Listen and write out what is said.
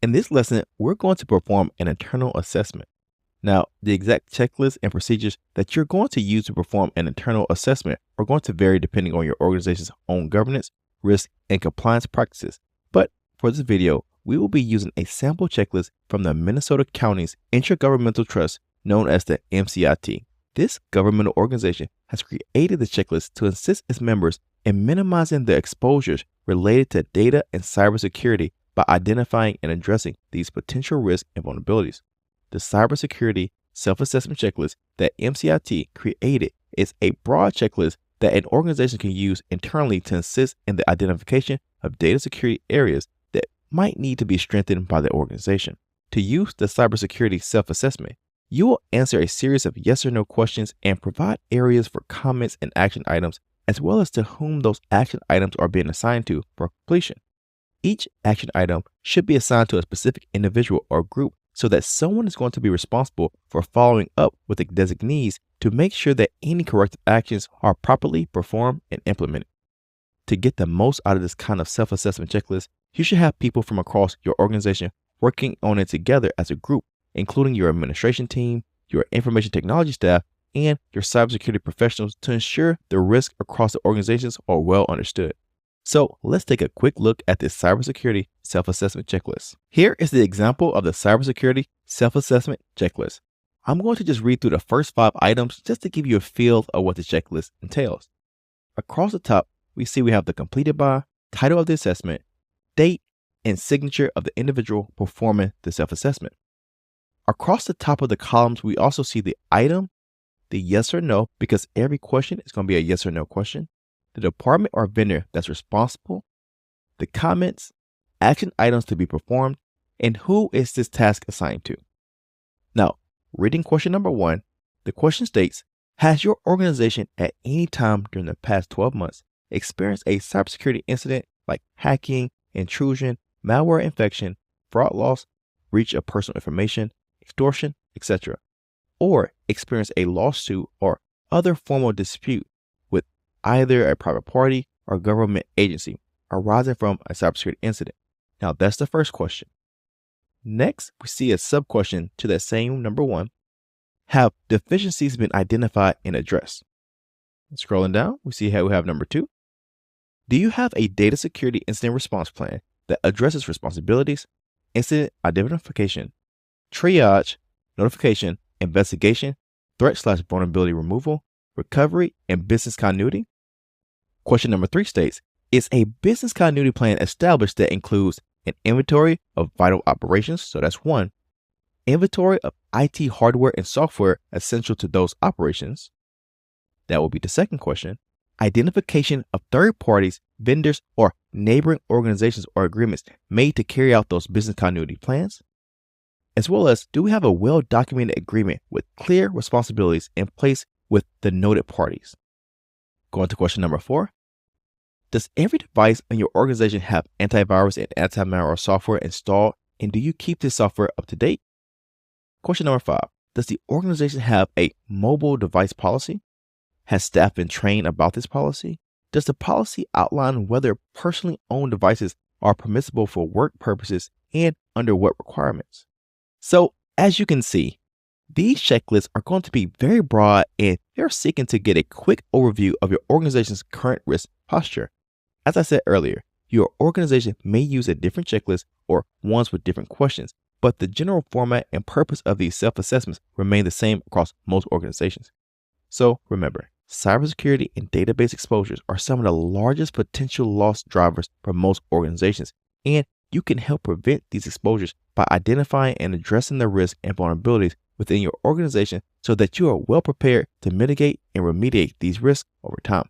In this lesson, we're going to perform an internal assessment. Now, the exact checklist and procedures that you're going to use to perform an internal assessment are going to vary depending on your organization's own governance, risk, and compliance practices. But for this video, we will be using a sample checklist from the Minnesota County's Intergovernmental Trust known as the MCIT. This governmental organization has created the checklist to assist its members in minimizing the exposures related to data and cybersecurity by identifying and addressing these potential risks and vulnerabilities. The Cybersecurity Self-Assessment Checklist that MCIT created is a broad checklist that an organization can use internally to assist in the identification of data security areas that might need to be strengthened by the organization. To use the Cybersecurity Self-Assessment, you will answer a series of yes or no questions and provide areas for comments and action items, as well as to whom those action items are being assigned to for completion. Each action item should be assigned to a specific individual or group so that someone is going to be responsible for following up with the designees to make sure that any corrective actions are properly performed and implemented. To get the most out of this kind of self-assessment checklist, you should have people from across your organization working on it together as a group, including your administration team, your information technology staff, and your cybersecurity professionals to ensure the risks across the organizations are well understood. So let's take a quick look at this Cybersecurity Self-Assessment Checklist. Here is the example of the Cybersecurity Self-Assessment Checklist. I'm going to just read through the first 5 items just to give you a feel of what the checklist entails. Across the top, we see we have the completed by, title of the assessment, date, and signature of the individual performing the self-assessment. Across the top of the columns, we also see the item, the yes or no, because every question is going to be a yes or no question, the department or vendor that's responsible, the comments, action items to be performed, and who is this task assigned to. Now, reading question number 1, the question states, has your organization at any time during the past 12 months experienced a cybersecurity incident like hacking, intrusion, malware infection, fraud loss, breach of personal information, extortion, etc., or experienced a lawsuit or other formal dispute with either a private party or government agency arising from a cybersecurity incident? Now, that's the first question. Next, we see a sub-question to that same number 1. Have deficiencies been identified and addressed? Scrolling down, we see how we have number 2. Do you have a data security incident response plan that addresses responsibilities, incident identification, triage, notification, investigation, threat/vulnerability removal, recovery, and business continuity? Question number 3 states, is a business continuity plan established that includes an inventory of vital operations? So that's 1. Inventory of IT hardware and software essential to those operations. That will be the second question. Identification of third parties, vendors, or neighboring organizations or agreements made to carry out those business continuity plans. As well as, do we have a well-documented agreement with clear responsibilities in place with the noted parties? Going to question number 4. Does every device in your organization have antivirus and anti-malware software installed, and do you keep this software up to date? Question number 5. Does the organization have a mobile device policy? Has staff been trained about this policy? Does the policy outline whether personally owned devices are permissible for work purposes and under what requirements? So, as you can see, these checklists are going to be very broad and they're seeking to get a quick overview of your organization's current risk posture. As I said earlier, your organization may use a different checklist or ones with different questions, but the general format and purpose of these self-assessments remain the same across most organizations. So remember, cybersecurity and database exposures are some of the largest potential loss drivers for most organizations, and you can help prevent these exposures by identifying and addressing the risks and vulnerabilities within your organization so that you are well prepared to mitigate and remediate these risks over time.